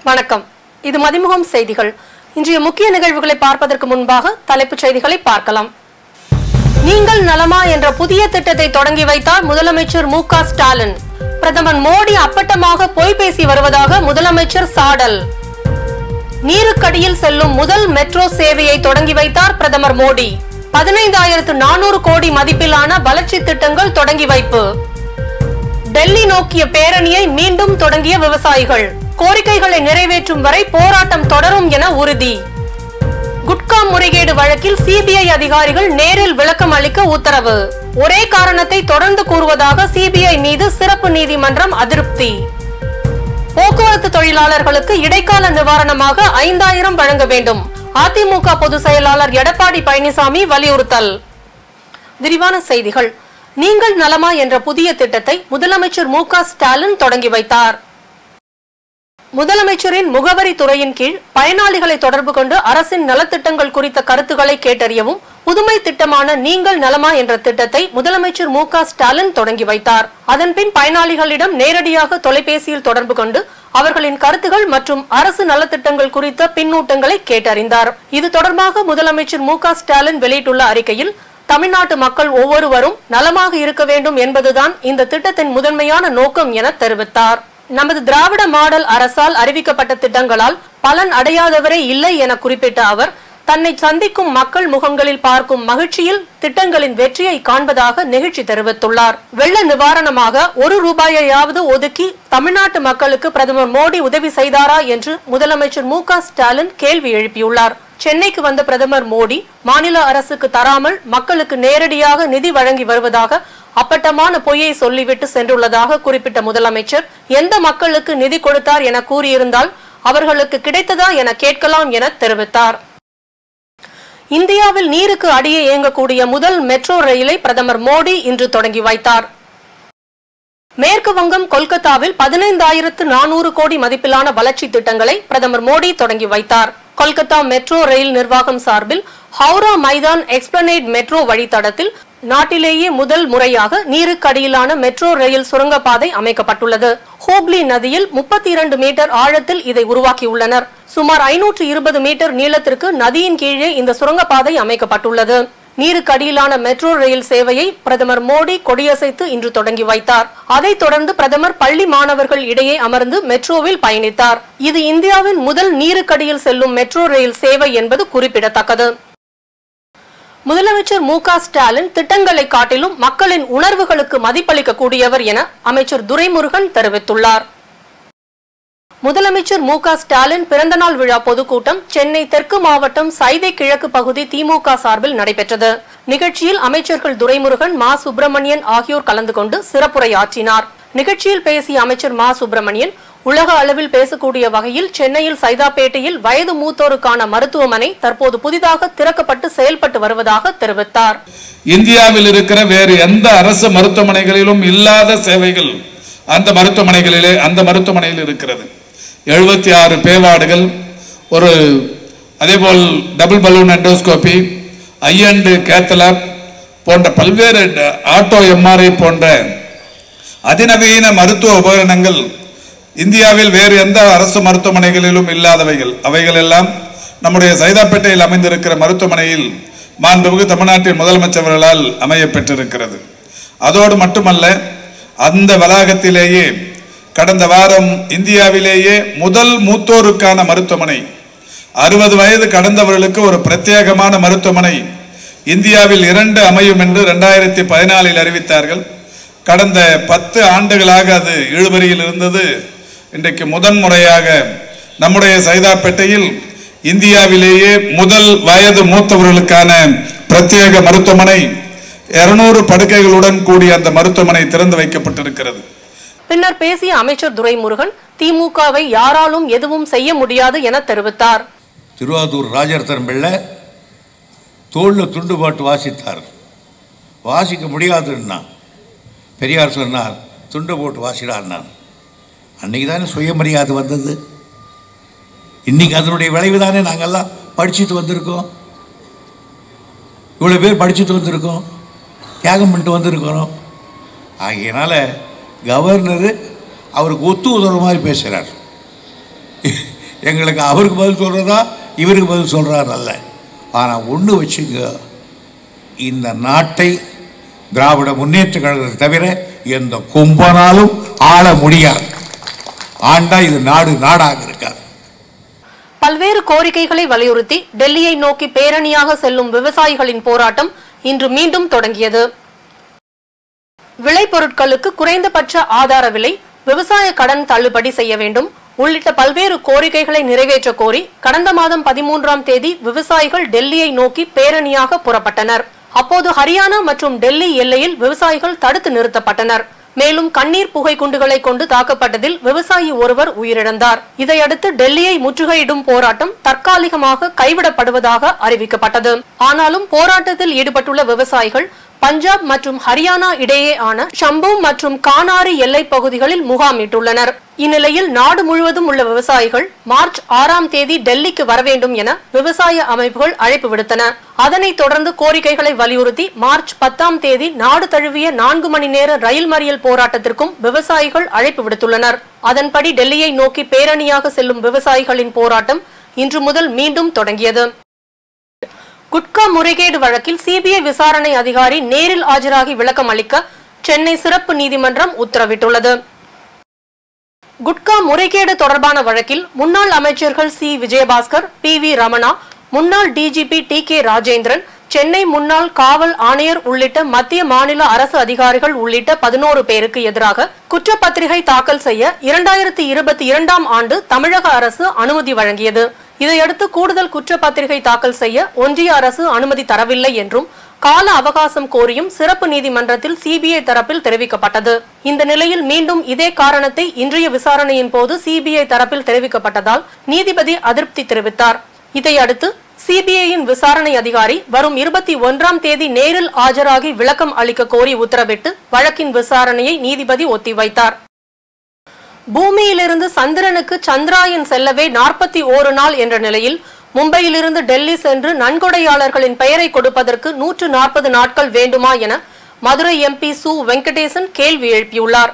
வணக்கம். இது மதிமுகம் செய்திகள். இன்றைய முக்கிய நிகழ்வுகளை பார்ப்பதற்கு முன்பாக தலைப்புச் செய்திகளை பார்க்கலாம். நீங்கள் நலமா என்ற புதிய திட்டத்தை தொடங்கி வைத்தார் முதலமைச்சர் மு.க. ஸ்டாலின். பிரதமர் மோடி அப்பட்டமாக பொய் பேசி வருவதாக முதலமைச்சர் சாடல். நீருக்கடியில் செல்லும் முதல் மெட்ரோ சேவையை தொடங்கி வைத்தார் பிரதமர் மோடி. 15,400 கோடி மதிப்பிலான வளர்ச்சி திட்டங்கள் தொடங்கி வைப்பு. டெல்லி நோக்கிய பேரணியை மீண்டும் தொடங்கிய விவசாயிகள். கோரிக்கைகளை நிறைவேற்றும் வரை போராட்டம் தொடரும் என உறுதி. குட்கா முறைகேடு வழக்கில் சிபிஐ அதிகாரிகள் நேரில் விளக்கம் அளிக்க உத்தரவு. ஒரே காரணத்தை தொடர்ந்து கூறுவதாக சிபிஐ மீது சிறப்பு நீதிமன்றம் அதிருப்தி. போக்குவரத்து தொழிலாளர்களுக்கு இடைக்கால நிவாரணமாக 5,000 வழங்க வேண்டும். அதிமுக பொதுச் செயலாளர் எடப்பாடி பழனிசாமி வலியுறுத்தல். விரிவான செய்திகள். நீங்கள் நலமா என்ற புதிய திட்டத்தை முதலமைச்சர் மு.க. ஸ்டாலின் தொடங்கி வைத்தார். முதலமைச்சரின் முகவரி துறையின் கீழ் பயனாளிகளை தொடர்பு கொண்டு அரசின் நலத்திட்டங்கள் குறித்த கருத்துக்களை கேட்டறியவும் புதுமை திட்டமான நீங்கள் நலமா என்ற திட்டத்தை முதலமைச்சர் மு.க. ஸ்டாலின் தொடங்கி வைத்தார். அதன்பின் பயனாளிகளிடம் நேரடியாக தொலைபேசியில் தொடர்பு கொண்டு அவர்களின் கருத்துகள் மற்றும் அரசு நலத்திட்டங்கள் குறித்த பின்னூட்டங்களை கேட்டறிந்தார். இது தொடர்பாக முதலமைச்சர் மு.க. ஸ்டாலின் வெளியிட்டுள்ள அறிக்கையில், தமிழ்நாட்டு மக்கள் ஒவ்வொருவரும் நலமாக இருக்க வேண்டும் என்பதுதான் இந்த திட்டத்தின் முதன்மையான நோக்கம் என தெரிவித்தார். நமது திராவிட மாடல் அரசால் அறிவிக்கப்பட்ட திட்டங்களால் பலன் அடையாதவரே இல்லை என குறிப்பிட்ட அவர், தன்னை சந்திக்கும் மக்கள் முகங்களில் பார்க்கும் மகிழ்ச்சியில் திட்டங்களின் வெற்றியை காண்பதாக நெகிழ்ச்சி தெரிவித்துள்ளார். வெள்ள நிவாரணமாக 1 ரூபாயையாவது ஒதுக்கி தமிழ்நாட்டு மக்களுக்கு பிரதமர் மோடி உதவி செய்தாரா என்று முதலமைச்சர் மு.க. ஸ்டாலின் கேள்வி எழுப்பியுள்ளார். சென்னைக்கு வந்த பிரதமர் மோடி மாநில அரசுக்கு தராமல் மக்களுக்கு நேரடியாக நிதி வழங்கி வருவதாக அப்பட்டமான பொய்யை சொல்லிவிட்டு சென்றுள்ளதாக குறிப்பிட்ட முதலமைச்சர், எந்த மக்களுக்கு நிதி கொடுத்தார் என கூறியிருந்தால் அவர்களுக்கு கிடைத்ததா என கேட்கலாம் என தெரிவித்தார். இந்தியாவில் நீருக்கு அடியே இயங்கக்கூடிய முதல் மெட்ரோ ரயிலை பிரதமர் மோடி இன்று தொடங்கி வைத்தார். மேற்கு வங்கம் கொல்கத்தாவில் 15,400 கோடி மதிப்பிலான வளர்ச்சி திட்டங்களை பிரதமர் மோடி தொடங்கி வைத்தார். கொல்கத்தா மெட்ரோ ரயில் நிர்வாகம் சார்பில் ஹவுரா மைதான் எக்ஸ்பிளனேட் மெட்ரோ வழித்தடத்தில் நாட்டிலேயே முதல் முறையாக நீருக்கடியிலான மெட்ரோ ரயில் சுரங்கப்பாதை அமைக்கப்பட்டுள்ளது. ஹூப்ளி நதியில் 32 மீட்டர் ஆழத்தில் இதை உருவாக்கியுள்ளனர். சுமார் 520 மீட்டர் நீளத்திற்கு நதியின் கீழே இந்த சுரங்கப்பாதை அமைக்கப்பட்டுள்ளது. நீருக்கடியிலான மெட்ரோ ரயில் சேவையை பிரதமர் மோடி கொடியசைத்து இன்று தொடங்கி வைத்தார். அதைத் தொடர்ந்து பிரதமர் பள்ளி மாணவர்கள் இடையே அமர்ந்து மெட்ரோவில் பயணித்தார். இது இந்தியாவின் முதல் நீருக்கடியில் செல்லும் மெட்ரோ ரயில் சேவை என்பது குறிப்பிடத்தக்கது. முதலமைச்சர் மு.க. ஸ்டாலின் திட்டங்களை காட்டிலும் மக்களின் உணர்வுகளுக்கு மதிப்பளிக்க கூடியவர் என அமைச்சர் துரைமுருகன் தெரிவித்துள்ளார். முதலமைச்சர் மு.க. ஸ்டாலின் பிறந்தநாள் விழா பொதுக்கூட்டம் சென்னை தெற்கு மாவட்டம் சைதை கிழக்கு பகுதி திமுக சார்பில் நடைபெற்றது. நிகழ்ச்சியில் அமைச்சர்கள் துரைமுருகன், மா. சுப்பிரமணியன் ஆகியோர் கலந்து கொண்டு சிறப்புரையாற்றினார். நிகழ்ச்சியில் பேசிய அமைச்சர் மா. சுப்பிரமணியன், உலக அளவில் பேசக்கூடிய வகையில் சென்னையில் சைதாப்பேட்டையில் வயது மூத்தோருக்கான மருத்துவமனை தற்போது புதிதாக திறக்கப்பட்டு செயல்பட்டு வருவதாக தெரிவித்தார். இந்தியாவில் இருக்கிற வேறு எந்த அரசு மருத்துவமனைகளிலும் இல்லாத சேவைகள் அந்த மருத்துவமனையில் இருக்கிறது. 76 பேவார்டுகள், அதேபோல் டபுள் பலூன் எண்டோஸ்கோபி, ஐ&டு கேத்தலாப் போன்ற பல்வேறு ஆட்டோ எம்ஆர்ஐ போன்ற அதிநவீன மருத்துவ உபகரணங்கள் இந்தியாவில் வேறு எந்த அரசு மருத்துவமனைகளிலும் இல்லாதவைகள். அவைகள் எல்லாம் நம்முடைய சைதாப்பேட்டையில் அமைந்திருக்கிற மருத்துவமனையில் மாண்புமிகு தமிழ்நாட்டின் முதலமைச்சர்களால் அமைய பெற்றிருக்கிறது. அதோடு மட்டுமல்ல, அந்த வளாகத்திலேயே கடந்த வாரம் இந்தியாவிலேயே முதல் மூத்தோருக்கான மருத்துவமனை, 60 வயது கடந்தவர்களுக்கு ஒரு பிரத்யேகமான மருத்துவமனை இந்தியாவில் 2 அமையும் என்று 2014 அறிவித்தார்கள். கடந்த 10 ஆண்டுகளாக அது இழுபறியில் இருந்தது. இன்றைக்கு முதன்முறையாக நம்முடைய சைதாப்பேட்டையில் இந்தியாவிலேயே முதல் வயது மூத்தவர்களுக்கான பிரத்யேக மருத்துவமனை 200 படுக்கைகளுடன் கூடிய அந்த மருத்துவமனை திறந்து வைக்கப்பட்டிருக்கிறது. பின்னர் பேசிய அமைச்சர் துரைமுருகன், திமுகவை யாராலும் எதுவும் செய்ய முடியாது என தெரிவித்தார். திருவாதூர் ராஜரத்னம் பிள்ளை தோல்ல துண்டு பாட்டு வாசித்தார். வாசிக்க முடியாதுன்னா பெரியார் சொன்னார், துண்டு போட்டு வாசிடார். அன்னைக்கு தானே சுயமரியாதை வந்தது. இன்னைக்கு அதனுடைய விளைவு தானே நாங்கள்லாம் படிச்சுட்டு வந்திருக்கோம். இவ்வளோ பேர் படிச்சுட்டு வந்திருக்கோம், தியாகம் பண்ணிட்டு வந்திருக்கிறோம். ஆகையினால கவர்னர் அவருக்கு ஒத்து உதவுற மாதிரி பேசுகிறார். எங்களுக்கு அவருக்கு பதில் சொல்கிறதா இவருக்கு பதில் சொல்கிறார் அல்ல. ஆனால் ஒன்று வச்சுங்க, இந்த நாட்டை திராவிட முன்னேற்ற கழகத்தை தவிர எந்த கும்பனாலும் ஆள முடியாது. ஆண்டா இது நாடு நாடாக இருக்காது. பல்வேறு கோரிக்கைகளை வலியுறுத்தி டெல்லியை நோக்கி பேரணியாக செல்லும் விவசாயிகளின் போராட்டம் இன்று மீண்டும் தொடங்கியது. விளைபொருட்களுக்கு குறைந்தபட்ச ஆதார விலை, விவசாய கடன் தள்ளுபடி செய்ய வேண்டும் உள்ளிட்ட பல்வேறு கோரிக்கைகளை நிறைவேற்ற கோரி கடந்த மாதம் 13ஆம் தேதி விவசாயிகள் டெல்லியை நோக்கி பேரணியாக புறப்பட்டனர். அப்போது ஹரியானா மற்றும் டெல்லி எல்லையில் விவசாயிகள் தடுத்து நிறுத்தப்பட்டனர். மேலும் கண்ணீர் புகை குண்டுகளை கொண்டு தாக்கப்பட்டதில் விவசாயி ஒருவர் உயிரிழந்தார். இதையடுத்து டெல்லியை முற்றுகையிடும் போராட்டம் தற்காலிகமாக கைவிடப்படுவதாக அறிவிக்கப்பட்டது. ஆனாலும் போராட்டத்தில் ஈடுபட்டுள்ள விவசாயிகள் பஞ்சாப் மற்றும் ஹரியானா இடையே ஆன ஷம்பு மற்றும் கானாரி எல்லை பகுதிகளில் முகாமிட்டுள்ளனர். இந்நிலையில் நாடு முழுவதும் உள்ள விவசாயிகள் மார்ச் 6ஆம் தேதி டெல்லிக்கு வர வேண்டும் என விவசாய அமைப்புகள் அழைப்பு விடுத்தன. அதனைத் தொடர்ந்து கோரிக்கைகளை வலியுறுத்தி மார்ச் 10ஆம் தேதி நாடு தழுவிய 4 மணி நேர ரயில் மறியல் போராட்டத்திற்கும் விவசாயிகள் அழைப்பு விடுத்துள்ளனர். அதன்படி டெல்லியை நோக்கி பேரணியாக செல்லும் விவசாயிகளின் போராட்டம் இன்று முதல் மீண்டும் தொடங்கியது. குட்கா முறைகேடு வழக்கில் சிபிஐ விசாரணை அதிகாரி நேரில் ஆஜராகி விளக்கம் அளிக்க சென்னை சிறப்பு நீதிமன்றம் உத்தரவிட்டுள்ளது. குட்கா முறைகேடு தொடர்பான வழக்கில் முன்னாள் அமைச்சர்கள் சி விஜயபாஸ்கர், PV ரமணா, முன்னாள் டிஜிபி TK ராஜேந்திரன், சென்னை முன்னாள் காவல் ஆணையர் உள்ளிட்ட மத்திய மாநில அரசு அதிகாரிகள் உள்ளிட்ட 11 பேருக்கு எதிராக குற்றப்பத்திரிகை தாக்கல் செய்ய 2022ஆம் ஆண்டு தமிழக அரசு அனுமதி வழங்கியது. இதையடுத்து கூடுதல் குற்றப்பத்திரிகை தாக்கல் செய்ய ஒன்றிய அரசு அனுமதி தரவில்லை என்றும் கால அவகாசம் கோரியும் சிறப்பு நீதிமன்றத்தில் சிபிஐ தரப்பில் தெரிவிக்கப்பட்டது. இந்த நிலையில் மீண்டும் இதே காரணத்தை இன்றைய விசாரணையின் போது சிபிஐ தரப்பில் தெரிவிக்கப்பட்டதால் நீதிபதி அதிருப்தி தெரிவித்தார். இதையடுத்து சிபிஐயின் விசாரணை அதிகாரி வரும் 21ஆம் தேதி நேரில் ஆஜராகி விளக்கம் அளிக்க கோரி உத்தரவிட்டு வழக்கின் விசாரணையை நீதிபதி ஒத்திவைத்தார். பூமியிலிருந்து சந்திரனுக்கு சந்திராயன் செல்லவே 41 நாள் என்ற நிலையில் மும்பையிலிருந்து டெல்லி சென்று நன்கொடையாளர்களின் பெயரை கொடுப்பதற்கு 140 நாட்கள் வேண்டுமா என மதுரை MP சு வெங்கடேசன் கேள்வி எழுப்பியுள்ளார்.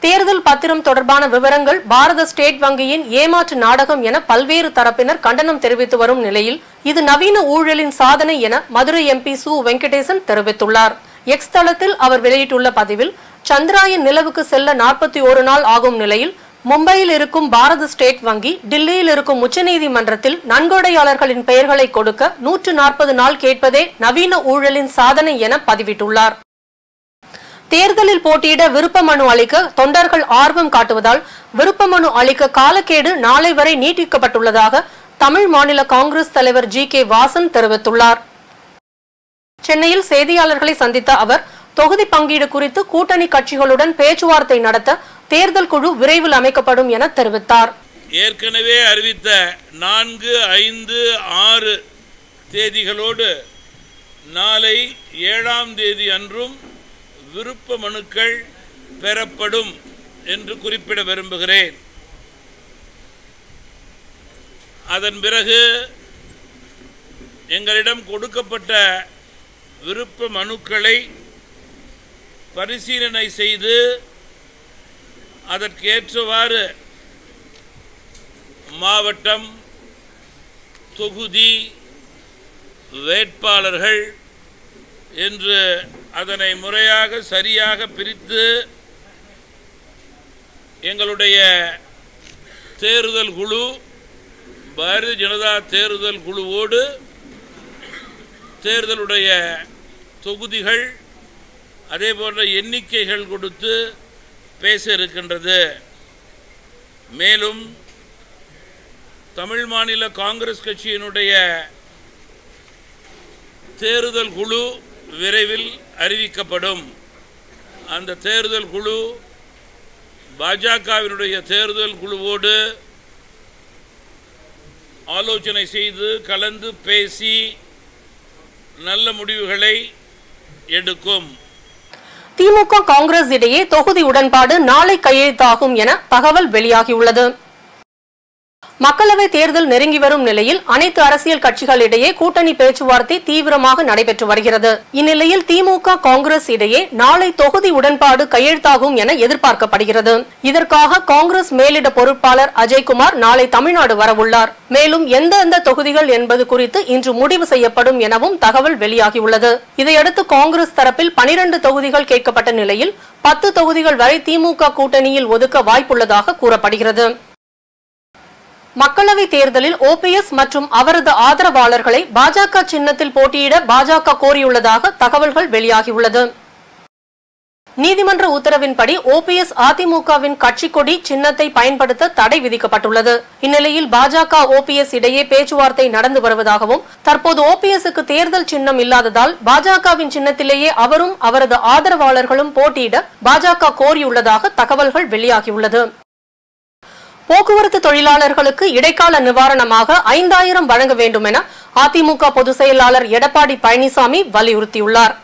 தேர்தல் பத்திரம் தொடர்பான விவரங்கள் பாரத ஸ்டேட் வங்கியின் ஏமாற்று நாடகம் என பல்வேறு தரப்பினர் கண்டனம் தெரிவித்து வரும் நிலையில் இது நவீன ஊழலின் சாதனை என மதுரை MP சு வெங்கடேசன் தெரிவித்துள்ளார். எக்ஸ் தளத்தில் அவர் வெளியிட்டுள்ள பதிவில் சந்திராயன் நிலவுக்கு செல்ல 41 நாள் ஆகும் நிலையில் மும்பையில் இருக்கும் பாரத ஸ்டேட் வங்கி டில்லியில் இருக்கும் உச்சநீதிமன்றத்தில் நன்கொடையாளர்களின் பெயர்களை கொடுக்க 140 நாள் கேட்பதே நவீன ஊழலின் சாதனை என பதிவிட்டுள்ளார். தேர்தலில் போட்டியிட விருப்ப மனு அளிக்க தொண்டர்கள் ஆர்வம் காட்டுவதால் விருப்ப மனு அளிக்க காலக்கெடு நாளை வரை நீட்டிக்கப்பட்டுள்ளதாக தமிழ் மாநில காங்கிரஸ் தலைவர் GK வாசன் தெரிவித்துள்ளார். சென்னையில் செய்தியாளர்களை சந்தித்த அவர் தொகுதி பங்கீடு குறித்து கூட்டணி கட்சிகளுடன் பேச்சுவார்த்தை நடத்த தேர்தல் குழு விரைவில் அமைக்கப்படும் என தெரிவித்தார். ஏற்கனவே அறிவித்த 4, 5, 6 தேதிகளோடு நாளை 7ஆம் தேதி அன்றும் விருப்ப மனுக்கள் பெறப்படும் என்று குறிப்பிட விரும்புகிறேன். அதன் பிறகு எங்களிடம் கொடுக்கப்பட்ட விருப்ப மனுக்களை பரிசீலனை செய்து அதற்கேற்றவாறு மாவட்டம், தொகுதி, வேட்பாளர்கள் என்று அதனை முறையாக சரியாக பிரித்து எங்களுடைய தேர்தல் குழு, பாரதிய ஜனதா தேர்தல் குழுவோடு தேர்தலுடைய தொகுதிகள் அதே போன்ற எண்ணிக்கைகள் கொடுத்து பேச இருக்கின்றது. மேலும் தமிழ் மாநில காங்கிரஸ் கட்சியினுடைய தேர்தல் குழு விரைவில் அறிவிக்கப்படும். அந்த தேர்தல் குழு பாஜகவினுடைய தேர்தல் குழுவோடு ஆலோசனை செய்து கலந்து பேசி நல்ல முடிவுகளை எடுக்கும். திமுக காங்கிரஸ் இடையே தொகுதி உடன்பாடு நாளை கையெழுத்தாகும் என தகவல் வெளியாகியுள்ளது. மக்களவை தேர்தல் நெருங்கி வரும் நிலையில் அனைத்து அரசியல் கட்சிகளிடையே கூட்டணி பேச்சுவார்த்தை தீவிரமாக நடைபெற்று வருகிறது. இந்நிலையில் திமுக காங்கிரஸ் இடையே நாளை தொகுதி உடன்பாடு கையெழுத்தாகும் என எதிர்பார்க்கப்படுகிறது. இதற்காக காங்கிரஸ் மேலிட பொறுப்பாளர் அஜய்குமார் நாளை தமிழ்நாடு வரவுள்ளார். மேலும் எந்தெந்த தொகுதிகள் என்பது குறித்து இன்று முடிவு செய்யப்படும் எனவும் தகவல் வெளியாகியுள்ளது. இதையடுத்து காங்கிரஸ் தரப்பில் 12 தொகுதிகள் கேட்கப்பட்ட நிலையில் 10 தொகுதிகள் வரை திமுக கூட்டணியில் ஒதுக்க வாய்ப்புள்ளதாக கூறப்படுகிறது. மக்களவை தேர்தலில் ஓபிஎஸ் மற்றும் அவரது ஆதரவாளர்களை பாஜக சின்னத்தில் போட்டியிட பாஜக கோரியுள்ளதாக தகவல்கள் வெளியாகியுள்ளது. நீதிமன்ற உத்தரவின்படி ஓபிஎஸ் அதிமுகவின் கட்சி கொடி சின்னத்தை பயன்படுத்த தடை விதிக்கப்பட்டுள்ளது. இந்நிலையில் பாஜக ஓபிஎஸ் இடையே பேச்சுவார்த்தை நடந்து வருவதாகவும் தற்போது ஓபிஎஸ்க்கு தேர்தல் சின்னம் இல்லாததால் பாஜகவின் சின்னத்திலேயே அவரும் அவரது ஆதரவாளர்களும் போட்டியிட பாஜக கோரியுள்ளதாக தகவல்கள் வெளியாகியுள்ளது. போக்குவரத்து தொழிலாளர்களுக்கு இடைக்கால நிவாரணமாக 5000 வழங்க வேண்டும் என அதிமுக பொதுச் செயலாளர் எடப்பாடி பழனிசாமி வலியுறுத்தியுள்ளார்.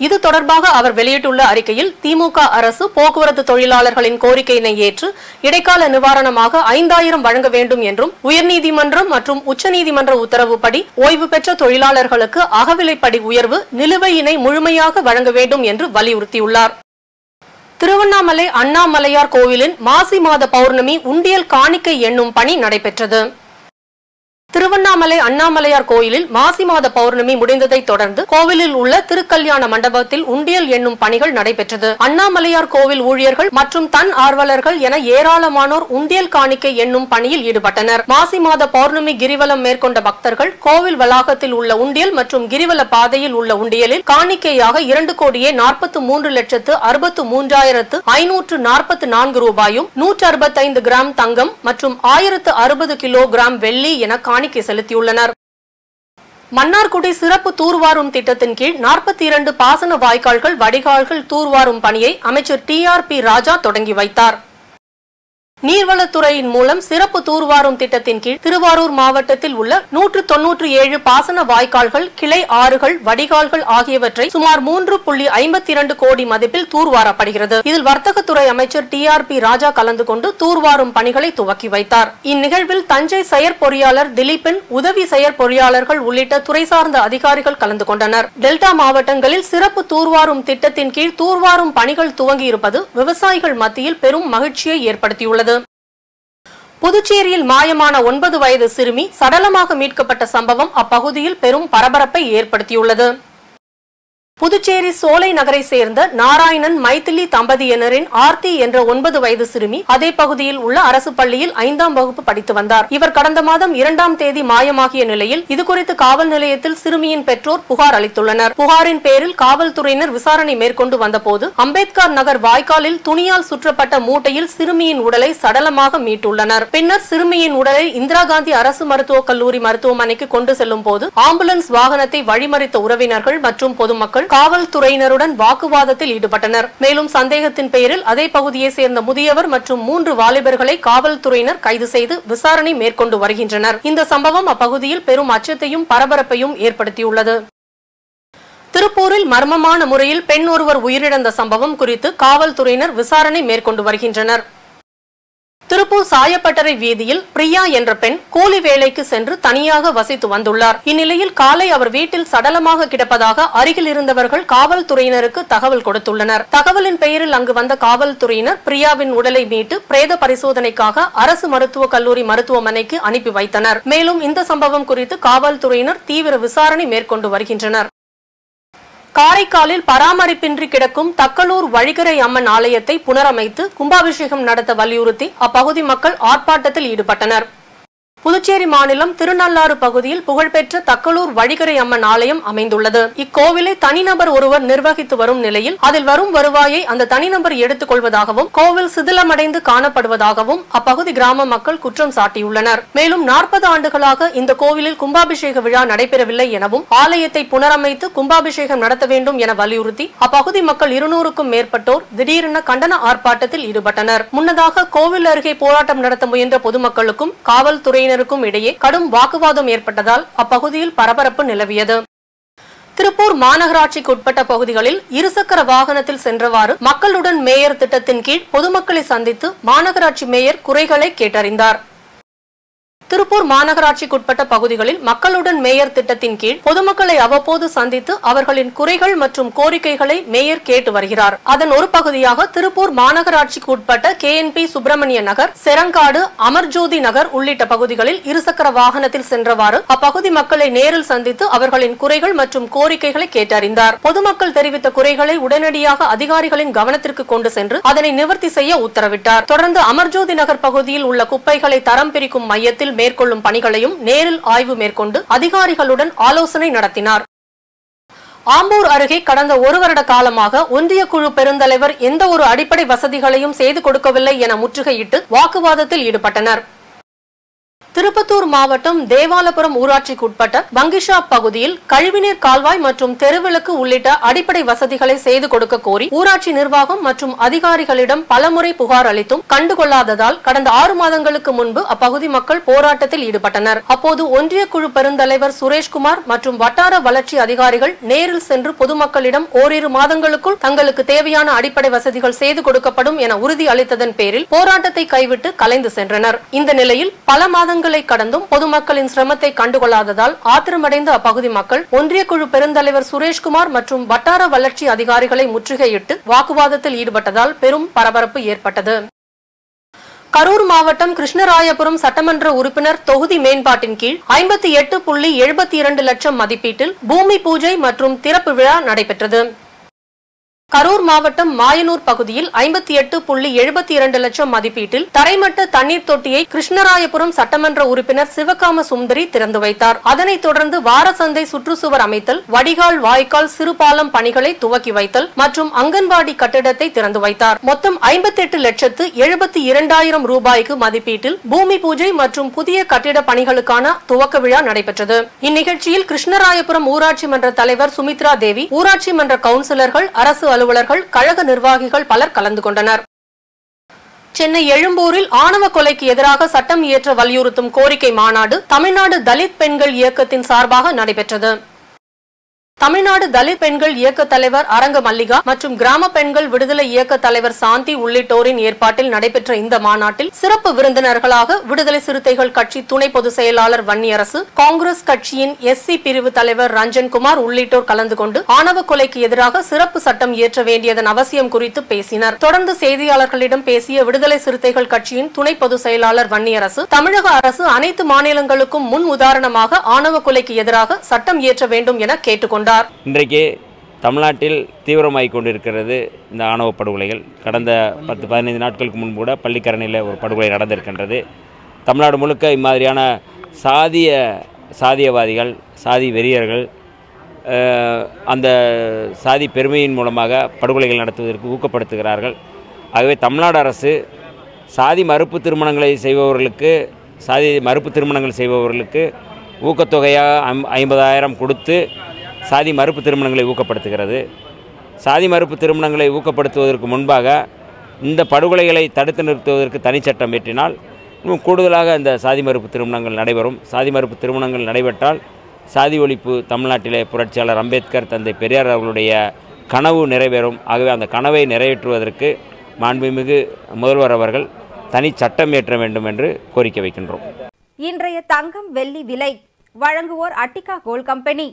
இது தொடர்பாக அவர் வெளியிட்டுள்ள அறிக்கையில் திமுக அரசு போக்குவரத்து தொழிலாளர்களின் கோரிக்கையினை ஏற்று இடைக்கால நிவாரணமாக 5000 வழங்க வேண்டும் என்றும் உயர்நீதிமன்றம் மற்றும் உச்சநீதிமன்ற உத்தரவுப்படி ஓய்வு பெற்ற தொழிலாளர்களுக்கு அகவிலைப்படி உயர்வு நிலுவையினை முழுமையாக வழங்க வேண்டும் என்று வலியுறுத்தியுள்ளார். திருவண்ணாமலை அண்ணாமலையார் கோவிலின் மாசி மாத பௌர்ணமி உண்டியல் காணிக்கை எண்ணும் பணி நடைபெற்றது. திருவண்ணாமலை அண்ணாமலையார் கோயிலில் மாசி மாத பௌர்ணமி முடிந்ததை தொடர்ந்து கோவிலில் உள்ள திருக்கல்யாண மண்டபத்தில் உண்டியல் எண்ணும் பணிகள் நடைபெற்றது. அண்ணாமலையார் கோவில் ஊழியர்கள் மற்றும் தன் ஆர்வலர்கள் என ஏராளமானோர் உண்டியல் காணிக்கை எண்ணும் பணியில் ஈடுபட்டனர். மாசி மாத பௌர்ணமி கிரிவலம் மேற்கொண்ட பக்தர்கள் கோவில் வளாகத்தில் உள்ள உண்டியல் மற்றும் கிரிவல பாதையில் உள்ள உண்டியலில் காணிக்கையாக 2,63,63,544 ரூபாயும் 165 கிராம் தங்கம் மற்றும் 1060 கிலோகிராம் வெள்ளி என காணிக்கை செலுத்தியுள்ளனர். மன்னார்குடி சிறப்பு தூர்வாரும் திட்டத்தின் கீழ் 42 பாசன வாய்க்கால்கள் வடிகால்கள் தூர்வாரும் பணியை அமைச்சர் TRP ராஜா தொடங்கி வைத்தார். நீர்வளத்துறையின் மூலம் சிறப்பு தூர்வாரும் திட்டத்தின் கீழ் திருவாரூர் மாவட்டத்தில் உள்ள 197 பாசன வாய்க்கால்கள் கிளை ஆறுகள் வடிகால்கள் ஆகியவற்றை சுமார் 3.52 கோடி மதிப்பில் தூர்வாரப்படுகிறது. இதில் வர்த்தகத்துறை அமைச்சர் TRP ராஜா கலந்து கொண்டு தூர்வாரும் பணிகளை துவக்கி வைத்தார். இந்நிகழ்வில் தஞ்சை செயற்பொறியாளர் திலீபன் உதவி செயற்பொறியாளர்கள் உள்ளிட்ட துறை சார்ந்த அதிகாரிகள் கலந்து கொண்டனர். டெல்டா மாவட்டங்களில் சிறப்பு தூர்வாரும் திட்டத்தின் கீழ் தூர்வாரும் பணிகள் துவங்கியிருப்பது விவசாயிகள் மத்தியில் பெரும் மகிழ்ச்சியை ஏற்படுத்தியுள்ளது. புதுச்சேரியில் மாயமான 9 வயது சிறுமி சடலமாக மீட்கப்பட்ட சம்பவம் அப்பகுதியில் பெரும் பரபரப்பை ஏற்படுத்தியுள்ளது. புதுச்சேரி சோலை நகரை சேர்ந்த நாராயணன் மைத்திலி தம்பதியினரின் ஆர்த்தி என்ற 9 வயது சிறுமி அதே பகுதியில் உள்ள அரசு பள்ளியில் 5ஆம் வகுப்பு படித்து வந்தார். இவர் கடந்த மாதம் 2ஆம் தேதி மாயமாகிய நிலையில் இதுகுறித்து காவல் நிலையத்தில் சிறுமியின் பெற்றோர் புகார் அளித்துள்ளனர். புகாரின் பேரில் காவல்துறையினர் விசாரணை மேற்கொண்டு வந்தபோது அம்பேத்கர் நகர் வாய்க்காலில் துணியால் சுற்றப்பட்ட மூட்டையில் சிறுமியின் உடலை சடலமாக மீட்டுள்ளனர். பின்னர் சிறுமியின் உடலை இந்திரா காந்தி அரசு மருத்துவக் கல்லூரி மருத்துவமனைக்கு கொண்டு செல்லும் போது ஆம்புலன்ஸ் வாகனத்தை வழிமறித்த உறவினர்கள் மற்றும் பொதுமக்கள் காவல்துறையினருடன் வாக்குவாதத்தில் ஈடுபட்டனர். மேலும் சந்தேகத்தின் பெயரில் அதே பகுதியை சேர்ந்த முதியவர் மற்றும் 3 வாலிபர்களை காவல்துறையினர் கைது செய்து விசாரணை மேற்கொண்டு வருகின்றனர். இந்த சம்பவம் அப்பகுதியில் பெரும் அச்சத்தையும் பரபரப்பையும் ஏற்படுத்தியுள்ளது. திருப்பூரில் மர்மமான முறையில் பெண் ஒருவர் உயிரிழந்த சம்பவம் குறித்து காவல்துறையினர் விசாரணை மேற்கொண்டு வருகின்றனர். திருப்பூர் சாயப்பட்டறை வீதியில் பிரியா என்ற பெண் கூலி வேலைக்கு சென்று தனியாக வசித்து வந்துள்ளார். இந்நிலையில் காலை அவர் வீட்டில் சடலமாக கிடப்பதாக அருகில் இருந்தவர்கள் காவல்துறையினருக்கு தகவல் கொடுத்துள்ளனர். தகவலின் பெயரில் அங்கு வந்த காவல்துறையினர் பிரியாவின் உடலை மீட்டு பிரேத பரிசோதனைக்காக அரசு மருத்துவக் கல்லூரி மருத்துவமனைக்கு அனுப்பி வைத்தனர். மேலும் இந்த சம்பவம் குறித்து காவல்துறையினர் தீவிர விசாரணை மேற்கொண்டு வருகின்றனர். காரைக்காலில் பராமரிப்பின்றி கிடக்கும் தக்கலூர் வழிகரை அம்மன் ஆலயத்தை புனரமைத்து கும்பாபிஷேகம் நடத்த வலியுறுத்தி அப்பகுதி மக்கள் ஆர்ப்பாட்டத்தில் ஈடுபட்டனர். புதுச்சேரி மாநிலம் திருநள்ளாறு பகுதியில் புகழ்பெற்ற தக்கலூர் வழிகரை அம்மன் ஆலயம் அமைந்துள்ளது. இக்கோவிலை தனிநபர் ஒருவர் நிர்வகித்து வரும் நிலையில் அதில் வரும் வருவாயை அந்த தனிநபர் எடுத்துக் கொள்வதாகவும் கோவில் சிதிலமடைந்து காணப்படுவதாகவும் அப்பகுதி கிராம மக்கள் குற்றம் சாட்டியுள்ளனர். மேலும் 40 ஆண்டுகளாக இந்த கோவிலில் கும்பாபிஷேக விழா நடைபெறவில்லை எனவும் ஆலயத்தை புனரமைத்து கும்பாபிஷேகம் நடத்த வேண்டும் என வலியுறுத்தி அப்பகுதி மக்கள் 200க்கும் மேற்பட்டோர் திடீரென கண்டன ஆர்ப்பாட்டத்தில் ஈடுபட்டனர். முன்னதாக கோவில் அருகே போராட்டம் நடத்த முயன்ற பொதுமக்களுக்கும் காவல்துறையினருக்கும் இடையே கடும் வாக்குவாதம் ஏற்பட்டதால் அப்பகுதியில் பரபரப்பு நிலவியது. திருப்பூர் மாநகராட்சிக்கு உட்பட்ட பகுதிகளில் இருசக்கர வாகனத்தில் சென்றவாறு மக்களுடன் மேயர் திட்டத்தின் கீழ் பொதுமக்களை சந்தித்து மாநகராட்சி மேயர் குறைகளை கேட்டறிந்தார். திருப்பூர் மாநகராட்சிக்குட்பட்ட பகுதிகளில் மக்களுடன் மேயர் திட்டத்தின் கீழ் பொதுமக்களை அவ்வப்போது சந்தித்து அவர்களின் குறைகள் மற்றும் கோரிக்கைகளை மேயர் கேட்டு வருகிறார். அதன் ஒரு பகுதியாக திருப்பூர் மாநகராட்சிக்கு உட்பட்ட KNP சுப்பிரமணிய நகர், செரங்காடு, அமர்ஜோதி நகர் உள்ளிட்ட பகுதிகளில் இருசக்கர வாகனத்தில் சென்றவாறு அப்பகுதி மக்களை நேரில் சந்தித்து அவர்களின் குறைகள் மற்றும் கோரிக்கைகளை கேட்டறிந்தார். பொதுமக்கள் தெரிவித்த குறைகளை உடனடியாக அதிகாரிகளின் கவனத்திற்கு கொண்டு சென்று அதனை நிவர்த்தி செய்ய உத்தரவிட்டார். தொடர்ந்து அமர்ஜோதி நகர் பகுதியில் உள்ள குப்பைகளை தரம் பிரிக்கும் மையத்தில் மேற்கொள்ளும் பணிகளையும் நேரில் ஆய்வு மேற்கொண்டு அதிகாரிகளுடன் ஆலோசனை நடத்தினார். ஆம்பூர் அருகே கடந்த ஒரு வருட காலமாக ஒன்றிய குழு பெருந்தலைவர் எந்த ஒரு அடிப்படை வசதிகளையும் செய்து கொடுக்கவில்லை என முற்றுகையிட்டு வாக்குவாதத்தில் ஈடுபட்டனர். திருப்பத்தூர் மாவட்டம் தேவாலபுரம் ஊராட்சிக்கு உட்பட்ட பங்கிஷா பகுதியில் கழிவுநீர் கால்வாய் மற்றும் தெருவிளக்கு உள்ளிட்ட அடிப்படை வசதிகளை செய்து கொடுக்க கோரி ஊராட்சி நிர்வாகம் மற்றும் அதிகாரிகளிடம் பலமுறை புகார் அளித்தும் கண்டுகொள்ளாததால் கடந்த 6 மாதங்களுக்கு முன்பு அப்பகுதி மக்கள் போராட்டத்தில் ஈடுபட்டனர். அப்போது ஒன்றிய குழு பெருந்தலைவர் சுரேஷ்குமார் மற்றும் வட்டார வளர்ச்சி அதிகாரிகள் நேரில் சென்று பொதுமக்களிடம் ஓரிரு மாதங்களுக்குள் தங்களுக்கு தேவையான அடிப்படை வசதிகள் செய்து கொடுக்கப்படும் என உறுதி அளித்ததன் பேரில் போராட்டத்தை கைவிட்டு கலைந்து சென்றனர். இந்த நிலையில் பல மாதங்கள் கடந்தும் பொதுமக்களின் சிரமத்தை கண்டுகொள்ளாததால் ஆத்திரமடைந்த அப்பகுதி மக்கள் ஒன்றிய குழு பெருந்தலைவர் சுரேஷ்குமார் மற்றும் வட்டார வளர்ச்சி அதிகாரிகளை முற்றுகையிட்டு வாக்குவாதத்தில் ஈடுபட்டதால் பெரும் பரபரப்பு ஏற்பட்டது. கரூர் மாவட்டம் கிருஷ்ணராயபுரம் சட்டமன்ற உறுப்பினர் தொகுதி மேம்பாட்டின் கீழ் 58.72 லட்சம் மதிப்பீட்டில் பூமி பூஜை மற்றும் திறப்பு விழா நடைபெற்றது. கரூர் மாவட்டம் மாயனூர் பகுதியில் 58.72 லட்சம் மதிப்பீட்டில் தரைமட்ட தண்ணீர் தொட்டியை கிருஷ்ணராயபுரம் சட்டமன்ற உறுப்பினர் சிவகாம சுந்தரி திறந்து வைத்தார். அதனைத் தொடர்ந்து வாரசந்தை சுற்றுச்சுவர் அமைத்தல், வடிகால், வாய்க்கால், சிறுபாலம் பணிகளை துவக்கி வைத்தல் மற்றும் அங்கன்வாடி கட்டிடத்தை திறந்து வைத்தார். மொத்தம் 58,72,000 ரூபாய்க்கு மதிப்பீட்டில் பூமி பூஜை மற்றும் புதிய கட்டிட பணிகளுக்கான துவக்க விழா நடைபெற்றது. இந்நிகழ்ச்சியில் கிருஷ்ணராயபுரம் ஊராட்சி மன்ற தலைவர் சுமித்ரா தேவி, ஊராட்சி மன்ற கவுன்சிலர்கள், அரசு அலுவலர்கள், கழக நிர்வாகிகள் பலர் கலந்து கொண்டனர். சென்னை எழும்பூரில் ஆணவ கொலைக்கு எதிராக சட்டம் இயற்ற வலியுறுத்தும் கோரிக்கை மாநாடு தமிழ்நாடு தலித் பெண்கள் இயக்கத்தின் சார்பாக நடைபெற்றது. தமிழ்நாடு தலித் பெண்கள் இயக்க தலைவர் அரங்க மல்லிகா மற்றும் கிராம பெண்கள் விடுதலை இயக்க தலைவர் சாந்தி உள்ளிட்டோரின் ஏற்பாட்டில் நடைபெற்ற இந்த மாநாட்டில் சிறப்பு விருந்தினர்களாக விடுதலை சிறுத்தைகள் கட்சி துணை பொதுச் செயலாளர் வன்னியரசு, காங்கிரஸ் கட்சியின் SC பிரிவு தலைவர் ரஞ்சன்குமார் உள்ளிட்டோர் கலந்து கொண்டு ஆணவ கொலைக்கு எதிராக சிறப்பு சட்டம் இயற்ற வேண்டியதன் அவசியம் குறித்து பேசினர். தொடர்ந்து செய்தியாளர்களிடம் பேசிய விடுதலை சிறுத்தைகள் கட்சியின் துணை பொதுச் செயலாளர் வன்னியரசு, தமிழக அரசு அனைத்து மாநிலங்களுக்கும் முன் உதாரணமாக ஆணவ கொலைக்கு எதிராக சட்டம் இயற்ற வேண்டும் என கேட்டுக்கொண்டார். இன்றைக்கு தமிழ்நாட்டில் தீவிரமாகிக் கொண்டிருக்கிறது இந்த ஆணவ படுகொலைகள். கடந்த 10-15 நாட்களுக்கு முன்பு கூட பள்ளிக்கரணையில் ஒரு படுகொலை நடந்திருக்கின்றது. தமிழ்நாடு முழுக்க இம்மாதிரியான சாதியவாதிகள், சாதி வெறியர்கள் அந்த சாதி பெருமையின் மூலமாக படுகொலைகள் நடத்துவதற்கு ஊக்கப்படுத்துகிறார்கள். ஆகவே தமிழ்நாடு அரசு சாதி மறுப்பு திருமணங்களை செய்பவர்களுக்கு ஊக்கத்தொகையாக 50,000 கொடுத்து சாதி மறுப்பு திருமணங்களை ஊக்கப்படுத்துகிறது. சாதி மறுப்பு திருமணங்களை ஊக்கப்படுத்துவதற்கு முன்பாக இந்த படுகொலைகளை தடுத்து நிறுத்துவதற்கு தனிச்சட்டம் இயற்றினால் இன்னும் கூடுதலாக இந்த சாதி மறுப்பு திருமணங்கள் நடைபெறும். சாதி மறுப்பு திருமணங்கள் நடைபெற்றால் சாதி ஒழிப்பு தமிழ்நாட்டிலே புரட்சியாளர் அம்பேத்கர், தந்தை பெரியார் அவர்களுடைய கனவு நிறைவேறும். ஆகவே அந்த கனவை நிறைவேற்றுவதற்கு மாண்புமிகு முதல்வர் அவர்கள் தனி சட்டம் இயற்ற வேண்டும் என்று கோரிக்கை வைக்கின்றோம். இன்றைய தங்கம் வெள்ளி விலை வழங்குவோர் அட்டிகா கோல்ட் கம்பெனி.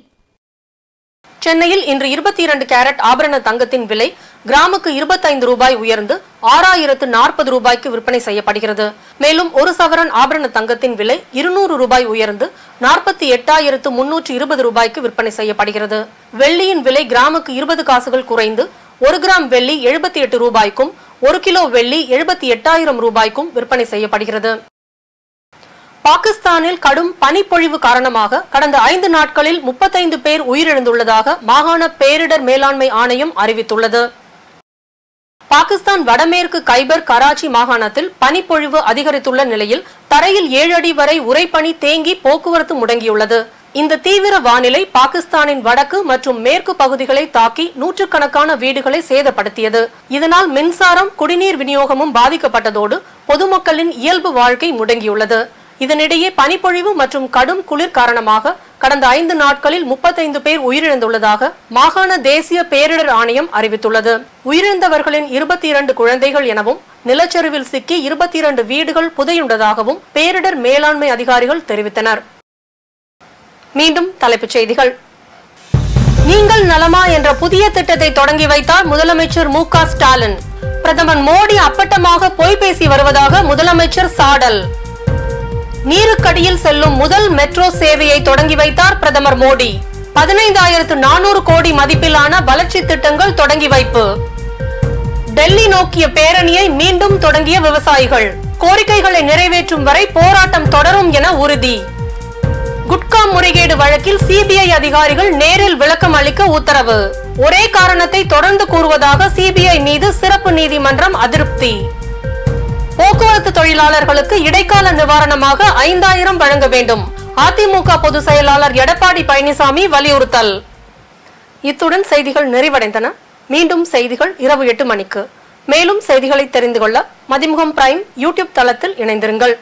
சென்னையில் இன்று 22 கேரட் ஆபரண தங்கத்தின் விலை கிராமுக்கு 25 ரூபாய் உயர்ந்து 6,040 ரூபாய்க்கு விற்பனை செய்யப்படுகிறது. மேலும் ஒரு சவரன் ஆபரண தங்கத்தின் விலை 200 ரூபாய் உயர்ந்து 48,320 ரூபாய்க்கு விற்பனை செய்யப்படுகிறது. வெள்ளியின் விலை கிராமுக்கு 20 காசுகள் குறைந்து 1 கிராம் வெள்ளி 78 ரூபாய்க்கும் 1 கிலோ வெள்ளி 78,000 ரூபாய்க்கும் விற்பனை செய்யப்படுகிறது. பாகிஸ்தானில் கடும் பனிப்பொழிவு காரணமாக கடந்த 5 நாட்களில் 35 பேர் உயிரிழந்துள்ளதாக மாகாண பேரிடர் மேலாண்மை ஆணையம் அறிவித்துள்ளது. பாகிஸ்தான் வடமேற்கு கைபர் கராச்சி மாகாணத்தில் பனிப்பொழிவு அதிகரித்துள்ள நிலையில் தரையில் 7 அடி வரை உறைபனி தேங்கி போக்குவரத்து முடங்கியுள்ளது. இந்த தீவிர வானிலை பாகிஸ்தானின் வடக்கு மற்றும் மேற்கு பகுதிகளை தாக்கி நூற்றுக்கணக்கான வீடுகளை சேதப்படுத்தியது. இதனால் மின்சாரம், குடிநீர் விநியோகமும் பாதிக்கப்பட்டதோடு பொதுமக்களின் இயல்பு வாழ்க்கை முடங்கியுள்ளது. இதனிடையே பனிப்பொழிவு மற்றும் கடும் குளிர் காரணமாக கடந்த 5 நாட்களில் 35 பேர் உயிரிழந்துள்ளதாக மாகாண தேசிய பேரிடர் ஆணையம் அறிவித்துள்ளது. உயிரிழந்தவர்களின் 22 குழந்தைகள் எனவும் நிலச்சரிவில் சிக்கி 22 வீடுகள் புதையுண்டதாகவும் பேரிடர் மேலாண்மை அதிகாரிகள் தெரிவித்தனர். மீண்டும் தலைப்புச் செய்திகள். நீங்கள் நலமா என்ற புதிய திட்டத்தை தொடங்கி வைத்தார் முதலமைச்சர் மு.க. ஸ்டாலின். பிரதமர் மோடி அப்பட்டமாக பொய் பேசி வருவதாக முதலமைச்சர் சாடல். நீருக்கடியில் செல்லும் முதல் மெட்ரோ சேவையை தொடங்கி வைத்தார் பிரதமர் மோடி. 15,400 கோடி மதிப்பிலான வளர்ச்சி திட்டங்கள் தொடங்கி வைப்பு. டெல்லி நோக்கிய பேரணியை மீண்டும் தொடங்கிய விவசாயிகள். கோரிக்கைகளை நிறைவேற்றும் வரை போராட்டம் தொடரும் என உறுதி. குட்கா முறைகேடு வழக்கில் சிபிஐ அதிகாரிகள் நேரில் விளக்கம் அளிக்க உத்தரவு. ஒரே காரணத்தை தொடர்ந்து கூறுவதாக சிபிஐ மீது சிறப்பு நீதிமன்றம் அதிருப்தி. போக்குவரத்து தொழிலாளர்களுக்கு இடைக்கால நிவாரணமாக 5,000 வழங்க வேண்டும். அதிமுக பொதுச் செயலாளர் எடப்பாடி பழனிசாமி வலியுறுத்தல். இத்துடன் செய்திகள் நிறைவடைந்தன. மீண்டும் செய்திகள் இரவு 8 மணிக்கு. மேலும் செய்திகளை தெரிந்து கொள்ள மதிமுகம் பிரைம் யூடியூப் தளத்தில் இணைந்திருங்கள்.